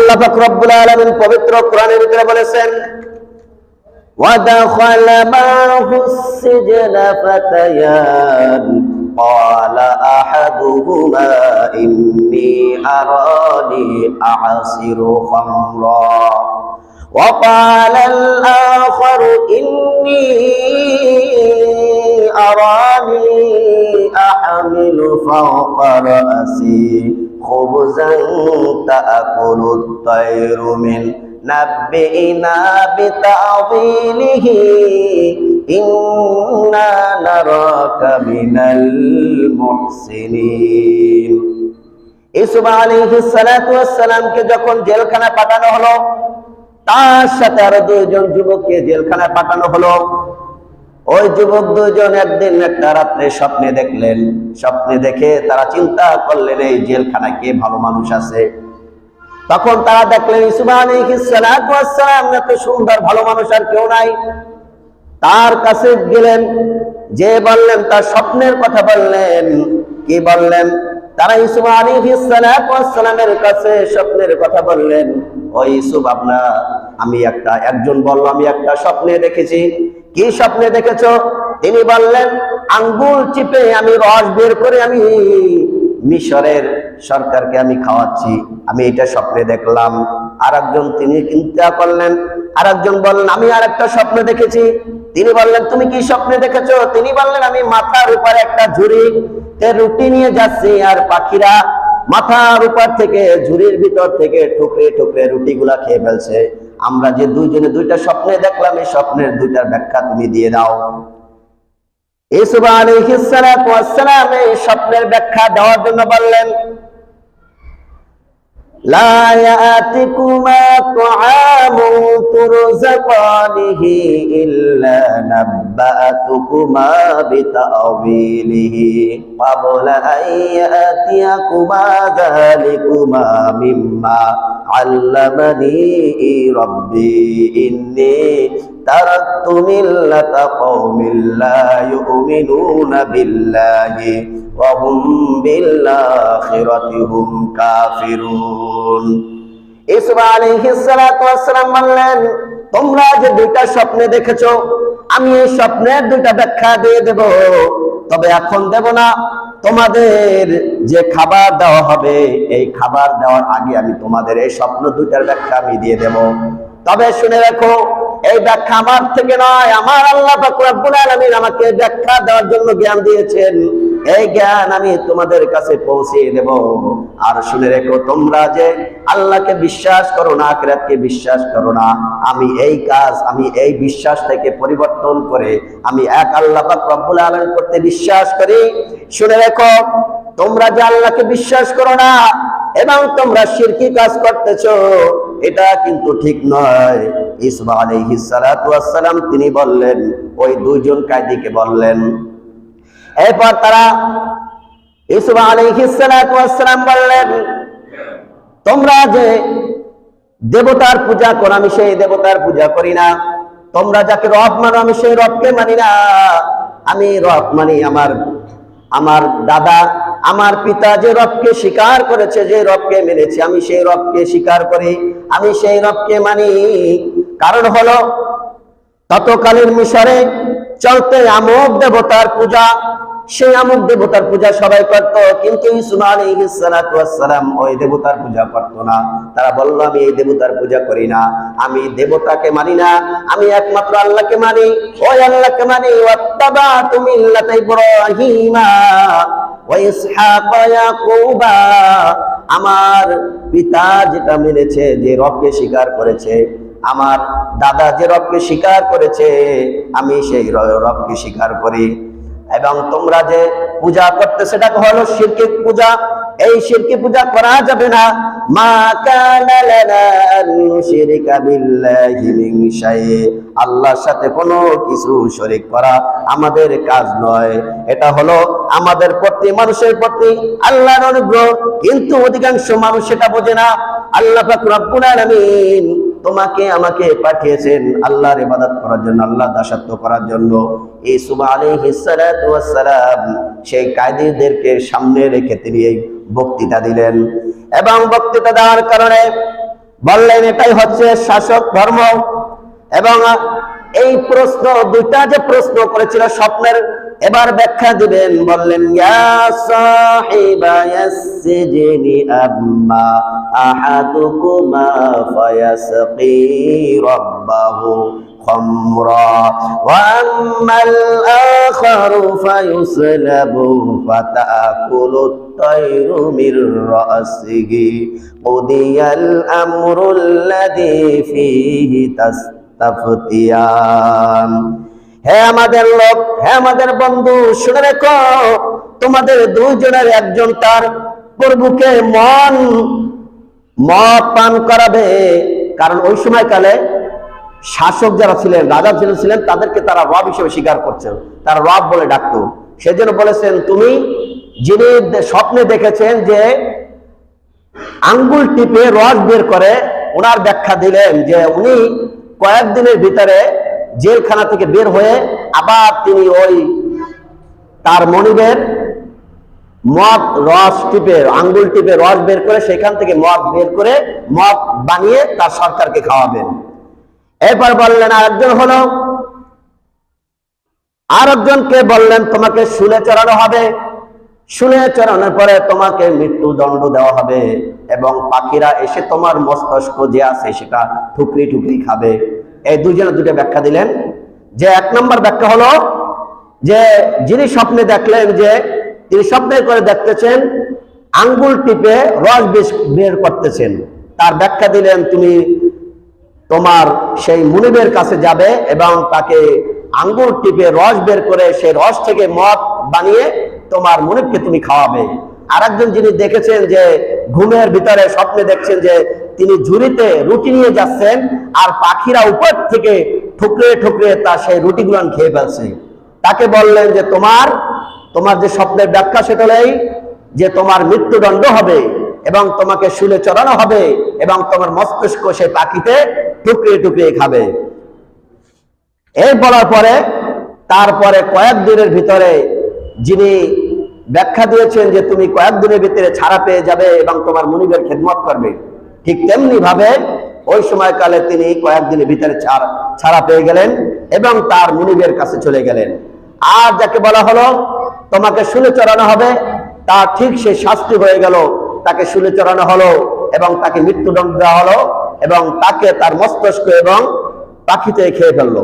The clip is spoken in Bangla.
আল্লাহ পাক রব্বুল আলামিন পবিত্র কোরআনের ভিতরে বলেছেন, وَدَخَلَ مَعَهُ السِّجْنَ فَتَيَانِ قَالَ أَحَدُهُمَا إِنِّي أَرَانِي أَعْصِرُ خَمْرًا وَقَالَ الْآخَرُ إِنِّي أَرَانِي أَحْمِلُ فَوْقَ رَأْسِي خُبْزًا تَأْكُلُ الطَّيْرُ مِنْهُ نبئنا بتأويله إنا نراك من المحسنين। ইউসুফ আলাইহিস সালাতু ওয়াস সালামকে যখন জেলখানায় পাঠানো হলো, তার সাথে আরো দুইজন যুবককে জেলখানায় পাঠানো হলো। ওই যুবক দুইজন একদিন একটা রাত্রে স্বপ্নে দেখলেন। স্বপ্নে দেখে তারা চিন্তা করলেন, এই জেলখানায় কে ভালো মানুষ আছে। তখন তারা দেখলেন ইউসুফ আলাইহিস সালাতু ওয়াস সালাম এত সুন্দর ভালো মানুষ আর কেউ নাই। তার কাছে গেলেন, যে বললেন, তার স্বপ্নের কথা বললেন। কি বললেন? তারা ইউসুফ আলাইহিস সালাতু ওয়াস সালামের কাছে স্বপ্নের কথা বললেন। ও ইউসুফ, একজন বলল, আমি একটা স্বপ্নে দেখেছি। কি স্বপ্নে দেখেছো? তিনি বললেন, আঙ্গুল চিপে আমি রস বের করে আমি মিশরের সরকারকে আমি খাওয়াচ্ছি, আমি এটা স্বপ্নে দেখলাম। আরেকজন তিনি চিন্তা করলেন, আরেকজন বললেন, আমি আরেকটা স্বপ্ন দেখেছি। তিনি বললেন, তুমি কি স্বপ্নে দেখেছো? তিনি বললেন, আমি মাথার উপরে একটা ঝুড়িতে রুটি নিয়ে যাচ্ছি, আর পাখিরা মাথার উপর থেকে ঝুড়ির ভিতর থেকে টুকরে টুকরে রুটিগুলা খেয়ে ফেলছে। আমরা যে দুইজনে দুইটা স্বপ্নে দেখলাম, এই স্বপ্নের দুইটার ব্যাখ্যা তুমি দিয়ে দাও। ইউসুফ আলাইহিস সালাতু ওয়াস সালাম এই স্বপ্নের ব্যাখ্যা দেওয়ার জন্য বললেন, লা ইয়াতিকুমা তুআমুন তুরযাকানিহি ইল্লা নাব্বাতুকুমা বিতাওয়িলিহি ক্বাবলা আন ইয়াতিয়াকুমা যালিকুমা মিম্মা আল্লামানি রাব্বি ইন্নী তারাকতু মিল্লাতা কওমিন লা ইউমিনুনা বিল্লাহি ওয়া হুম বিল আখিরাতি হুম কাফিরুন। ইউসুফ আলাইহিস সালাতু ওয়াস সালাম বললেন, তোমরা যে দুইটা স্বপ্নে দেখেছো, আমি এই স্বপ্নের দুইটা ব্যাখ্যা দিয়ে দেব। তবে এখন দেব না, তোমাদের যে খাবার দেওয়া হবে, এই খাবার দেওয়ার আগে আমি তোমাদের এই স্বপ্ন দুইটার ব্যাখ্যা আমি দিয়ে দেব। তবে শুনে রাখো, এই ব্যাখ্যা আমার থেকে নয়, আমার আল্লাহ পাক রব্বুল আলামিন আমাকে ব্যাখ্যা দেওয়ার জন্য জ্ঞান দিয়েছেন। এই জ্ঞান আমি তোমাদের কাছে পৌঁছে দেব। আর শুনে রেখো, তোমরা যে আল্লাহকে বিশ্বাস করো না, আখিরাতকে বিশ্বাস করো না, আমি এই বিশ্বাস থেকে পরিবর্তন করে আমি এক আল্লাহ পাক রব্বুল আলামিন করতে বিশ্বাস করি। শুনে রেখো, তোমরা যে আল্লাহকে বিশ্বাস করো না এবং তোমরা শিরকি কাজ করতেছো, এটা কিন্তু ঠিক নয়। ইউসুফ আলাইহিস সালাতু ওয়াস সালাম তিনি বললেন, ওই দুইজন কয়েদিকে বললেন। এরপর তারা ইউসুফ আলাইহিস সালাতু ওয়াস সালাম বললেন, তোমরা যে দেবতার পূজা করো, আমি সেই দেবতার পূজা করি না। তোমরা যাকে রব মানো, আমি সেই রবকে মানি না। আমি রব মানি আমার দাদা, আমার পিতা যে রবকে স্বীকার করেছে, যে রবকে মেনেছে, আমি সেই রবকে স্বীকার করি, আমি সেই রবকে মানি। কারণ হলো, তৎকালীন মিশরে চলতে আমুক দেবতার পূজা, সেই আমুক দেবতার পূজা সবাই করত, কিন্তু ইউসুফ আলাইহিস সালাতু ওয়াস সালাম ওই দেবতার পূজা করত না। তারা বলল, আমি এই দেবতার পূজা করি না, আমি দেবতাকে মানি না, আমি একমাত্র আল্লাহকে মানি, ওই আল্লাহকে মানি। ওয়াত্তাবাতু মিল্লাতা ইব্রাহিমা ওয়া ইসহাক ওয়া ইয়াকুবা, আমার পিতা যেটা মেনেছে, যে রবকে স্বীকার করেছে, আমার দাদা যে রবকে স্বীকার করেছে, আমি সেই রবকে স্বীকার করি। এবং তোমরা যে পূজা করতে, সেটা হলো শিরকি পূজা। এই শিরকি পূজা করা যাবে না। মা কানা লানা আন নুশরিকা বিল্লাহি মিন শাই, আল্লাহর সাথে কোনো কিছু শরীক করা আমাদের কাজ নয়। এটা হলো আমাদের প্রতি, মানুষের প্রতি আল্লাহর অনুগ্রহ। কিন্তু অধিকাংশ মানুষ সেটা বোঝে না। আল্লাহ পাক রব্বুল আলামিন তোমাকে আমাকে পাঠিয়েছেন আল্লাহর ইবাদত করার জন্য, আল্লাহর দাসত্ব করার জন্য। ইউসুফ আলাইহিস সালাতু ওয়াস সালাম সেই কায়েদীদেরকে সামনে রেখে তিনি এই বক্তৃতা দিলেন। এবং বক্তৃতা দেওয়ার কারণে বললেন এটাই হচ্ছে শাসক ধর্ম। এবং এই প্রশ্ন, দুইটা যে প্রশ্ন করেছিল স্বপ্নের, এবার ব্যাখ্যা দিবেন। বললেন ইয়া সাহিবায়াস সিজনি আম্মা আহাদুকুমা ফায়াসকি রাব্বাহু খামরা ওয়া আম্মাল আখারু ফায়ুসলাবু ফাতাকুলুত তায়রু মির রাসিহি কুদিয়াল আমরুল্লাযী ফীহি তাস্তাফতিয়ান। হে আমাদের লোক, হে আমাদের বন্ধু, শুনে রেখো, তোমাদের দুইজনের একজন তার প্রভুকে মদ পান করাবে। কারণ ওই সময়কালে শাসক যারা ছিলেন, রাজা ছিলেন, তাদেরকে তারা রব হিসেবে স্বীকার করছেন, তারা রব বলে ডাকতো। সেজন্য বলেছেন, তুমি যিনি স্বপ্নে দেখেছেন যে আঙ্গুল টিপে রস বের করে, ওনার ব্যাখ্যা দিলেন যে উনি কয়েকদিনের ভিতরে জেলখানা থেকে বের হয়ে আবার তিনি ওই তার মনিবের মদ রস টিপে, আঙ্গুল টিপে রস বের করে সেখান থেকে মদ বের করে মদ বানিয়ে তার সরকারকে খাওয়াবেন। এরপর বললেন আরেকজন হলো, আরেকজনকে বললেন তোমাকে শুলে চড়ানো হবে, শুলে চড়ানোর পরে তোমাকে মৃত্যুদণ্ড দেওয়া হবে এবং পাখিরা এসে তোমার মস্তিষ্ক যে আছে সেটা ঠুকরি ঠুকরি খাবে। এই দুজনে দুটো ব্যাখ্যা দিলেন। যে এক নম্বর ব্যাখ্যা হলো যে যিনি স্বপ্নে দেখলেন, যে তিনি স্বপ্নে করে দেখতেছেন আঙ্গুল টিপে রস বের করতেছেন, তার ব্যাখ্যা দিলেন তুমি তোমার সেই মুনিবের কাছে যাবে এবং তাকে আঙ্গুল টিপে রস বের করে সেই রস থেকে মদ বানিয়ে তোমার মুনিবকে তুমি খাওয়াবে। আরেকজন যিনি দেখেছেন যে ঘুমের ভিতরে স্বপ্নে দেখছেন যে তিনি ঝুড়িতে রুটি নিয়ে যাচ্ছেন আর পাখিরা উপর থেকে ঠুকরে ঠুকরে তার সেই রুটিগুলো খেয়ে ফেলছে, তাকে বললেন যে তোমার যে স্বপ্নের ব্যাখ্যা সেটা হলেই যে তোমার মৃত্যুদণ্ড হবে এবং তোমাকে শুলে চড়ানো হবে এবং তোমার মস্তিষ্ক সেই পাখিতে টুকরে টুকরে খাবে। এই বলার পরে তারপরে কয়েকদিনের ভিতরে যিনি ব্যাখ্যা দিয়েছেন যে তুমি কয়েকদিনের ভিতরে ছাড়া পেয়ে যাবে এবং তোমার মুনিবের খেদমত করবে, ঠিক তেমনি ভাবে ওই সময়কালে তিনি কয়েকদিনের ভিতরে ছাড়া পেয়ে গেলেন এবং তার মুনিবের কাছে চলে গেলেন। আর যাকে বলা হলো তোমাকে শুলে চড়ানো হবে, তার ঠিক সেই শাস্তি হয়ে গেল, তাকে শুলে চড়ানো হলো এবং তাকে মৃত্যুদণ্ড দেওয়া হলো এবং তাকে তার মস্তিষ্ক এবং পাখিতে খেয়ে ফেললো।